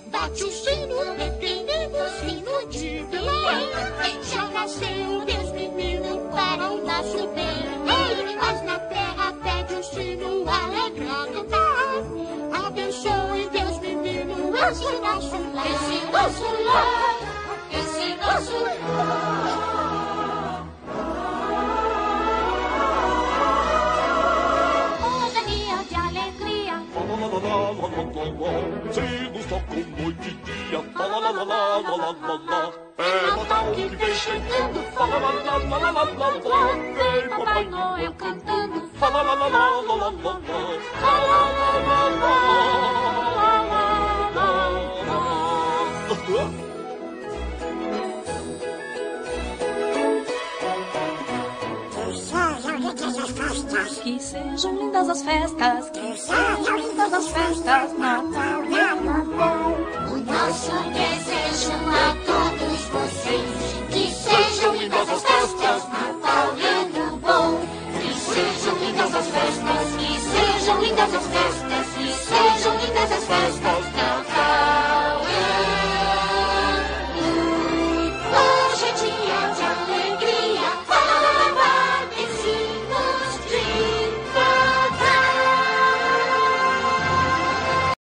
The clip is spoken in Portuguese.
Bate o sino, pequenino sino de Belém. Já nasceu Deus menino para o nosso bem. Ei, mas na terra pede o sino alegrar cantar. Abençoe Deus menino esse nosso lar. Esse nosso lar, esse nosso lar. Sinos tocam noite e dia, fala lá lá lá lá lá lá lá. É Natal que vem chegando, fala lá lá lá lá lá lá lá. Vem Papai Noel cantando, fala lá lá lá lá lá lá lá. Fala lá lá lá lá lá lá lá. Que sejam lindas as festas, que sejam lindas as festas, Natal e Ano Bom. O nosso desejo a todos vocês, que sejam lindas as festas, Natal e Ano Bom. Que sejam lindas as festas, que sejam lindas as festas.